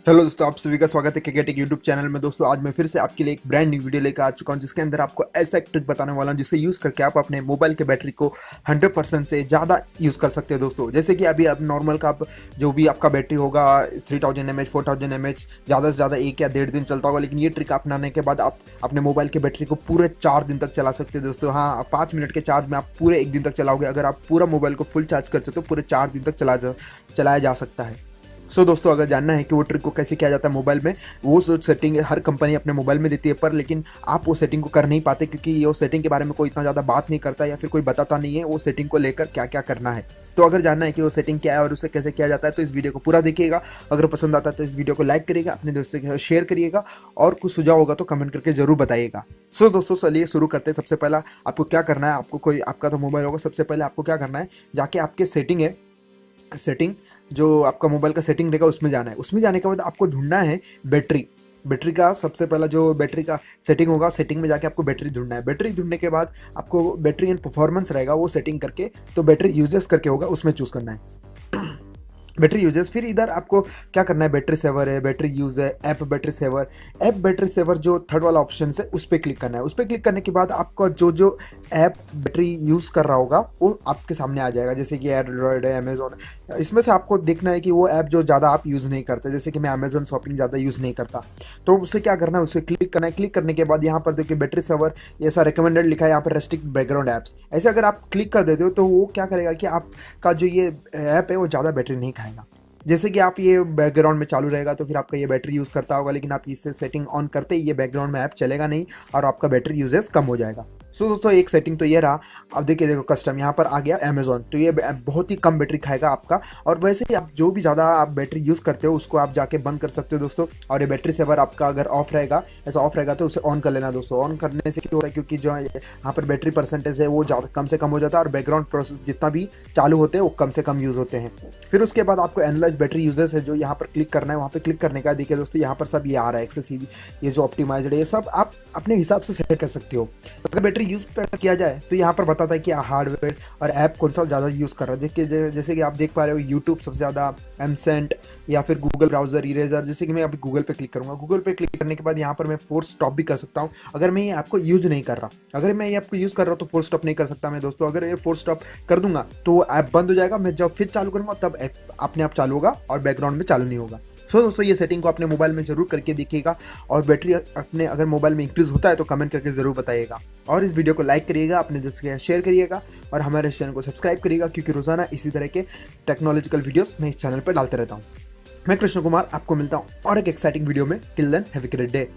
Hello दोस्तों, आप सभी का स्वागत है केकेटेक यूट्यूब चैनल में। दोस्तों आज मैं फिर से आपके लिए एक ब्रांड न्यू वीडियो लेकर आ चुका हूं, जिसके अंदर आपको ऐसा एक ट्रिक बताने वाला हूं जिसे यूज़ करके आप अपने मोबाइल के बैटरी को 100% से ज़्यादा यूज़ कर सकते हैं। दोस्तों जैसे कि अभी आप नॉर्मल का आप जो भी आपका बैटरी होगा 3000 mAh 4000 mAh ज़्यादा से ज़्यादा 1 या 1.5 दिन चलता होगा, लेकिन ये ट्रिक अपनाने के बाद आप अपने मोबाइल के बैटरी को पूरे 4 दिन तक चला सकते हैं। दोस्तों हाँ, 5 मिनट के चार्ज में आप पूरे 1 दिन तक चलाओगे। अगर आप पूरा मोबाइल को फुल चार्ज करते हो तो पूरे 4 दिन तक चलाया जा सकता है। दोस्तों अगर जानना है कि वो ट्रिक को कैसे किया जाता है मोबाइल में, वो सेटिंग हर कंपनी अपने मोबाइल में देती है, पर लेकिन आप वो सेटिंग को कर नहीं पाते क्योंकि ये सेटिंग के बारे में कोई इतना ज़्यादा बात नहीं करता या फिर कोई बताता नहीं है वो सेटिंग को लेकर क्या क्या करना है। तो अगर जानना है कि वो सेटिंग क्या है और उसे कैसे किया जाता है तो इस वीडियो को पूरा देखिएगा। अगर पसंद आता है तो इस वीडियो को लाइक करिएगा, अपने दोस्तों के साथ शेयर करिएगा और कुछ सुझाव होगा तो कमेंट करके जरूर बताइएगा। दोस्तों चलिए शुरू करते हैं। सबसे पहला आपको क्या करना है, आपका तो मोबाइल होगा, सबसे पहले आपको क्या करना है, जाके आपके सेटिंग जो आपका मोबाइल का सेटिंग रहेगा उसमें जाना है। उसमें जाने के बाद आपको ढूंढना है बैटरी का सबसे पहला जो बैटरी का सेटिंग होगा, सेटिंग में जाके आपको बैटरी ढूंढना है। बैटरी ढूंढने के बाद आपको बैटरी एंड परफॉर्मेंस रहेगा, वो सेटिंग करके तो बैटरी यूजेस करके होगा उसमें चूज़ करना है बैटरी यूजेस। फिर इधर आपको क्या करना है, बैटरी सेवर है, बैटरी यूज है, ऐप बैटरी सेवर जो थर्ड वाला ऑप्शन है उस पर क्लिक करना है। उस पर क्लिक करने के बाद आपका जो ऐप बैटरी यूज़ कर रहा होगा वो आपके सामने आ जाएगा, जैसे कि एंड्रॉयड है, अमेजोन है। इसमें से आपको देखना है कि वो ऐप जो ज़्यादा आप यूज़ नहीं करते, जैसे कि मैं अमेजोन शॉपिंग ज़्यादा यूज़ नहीं करता, तो उससे क्या करना है, उसे क्लिक करना है। क्लिक करने के बाद यहाँ पर देखिए बैटरी सेवर ऐसा रिकमेंडेड लिखा है, यहाँ पर रेस्ट्रिक्ट बैकग्राउंड ऐप्स, ऐसे अगर आप क्लिक कर देते हो तो वो क्या करेगा कि आपका जो ये ऐप है वो ज़्यादा बैटरी नहीं खाएगा। जैसे कि आप ये बैकग्राउंड में चालू रहेगा तो फिर आपका ये बैटरी यूज़ करता होगा, लेकिन आप इससे सेटिंग ऑन करते ही ये बैकग्राउंड में ऐप चलेगा नहीं और आपका बैटरी यूजेस कम हो जाएगा। दोस्तों एक सेटिंग तो ये रहा। अब देखो कस्टम यहाँ पर आ गया अमेजोन, तो ये बहुत ही कम बैटरी खाएगा आपका। और वैसे ही आप जो भी ज़्यादा आप बैटरी यूज़ करते हो उसको आप जाके बंद कर सकते हो दोस्तों। और ये बैटरी सेवर आपका अगर ऑफ रहेगा, ऐसा ऑफ रहेगा तो उसे ऑन कर लेना दोस्तों। ऑन करने से क्या होता है, क्योंकि जो यहाँ पर बैटरी परसेंटेज है वो ज़्यादा कम से कम हो जाता है और बैकग्राउंड प्रोसेस जितना भी चालू होते हैं वो कम से कम यूज़ होते हैं। फिर उसके बाद आपको एनालाइज बैटरी यूजेस है जो यहाँ पर क्लिक करना है। वहाँ पर क्लिक करने का देखिए दोस्तों, यहाँ पर सब ये आ रहा है एक्सेसिव, ये जो ऑप्टिमाइज्ड है, ये सब आप अपने हिसाब से सेट कर सकते हो। अगर बैटरी यूज़ किया जाए तो यहाँ पर बताता है कि हार्डवेयर और ऐप कौन सा ज़्यादा यूज़ कर रहा है। जैसे कि आप देख पा रहे हो यूट्यूब सबसे ज़्यादा, एमसेंट या फिर गूगल ब्राउज़र, इरेजर। जैसे कि मैं अभी गूगल पे क्लिक करूँगा, गूगल पे क्लिक करने के बाद यहाँ पर मैं फोर्स स्टॉप भी कर सकता हूँ अगर मैं ये ऐप को यूज़ नहीं कर रहा। अगर मैं ये ऐप को यूज़ कर रहा हूँ तो फोर्स स्टॉप नहीं कर सकता मैं दोस्तों। अगर ये फोर्स स्टॉप कर दूंगा तो ऐप बंद हो जाएगा, मैं जब फिर चालू करूँगा तब ऐप अपने आप चालू होगा और बैकग्राउंड में चालू नहीं होगा। दोस्तों ये सेटिंग को अपने मोबाइल में जरूर करके देखिएगा और बैटरी अपने अगर मोबाइल में इंक्रीज होता है तो कमेंट करके ज़रूर बताइएगा। और इस वीडियो को लाइक करिएगा, अपने दोस्तों के साथ शेयर करिएगा और हमारे चैनल को सब्सक्राइब करिएगा, क्योंकि रोज़ाना इसी तरह के टेक्नोलॉजिकल वीडियोस मैं इस चैनल पर डालते रहता हूँ। मैं कृष्ण कुमार आपको मिलता हूँ और एक एक्साइटिंग वीडियो में। Till then have a great day.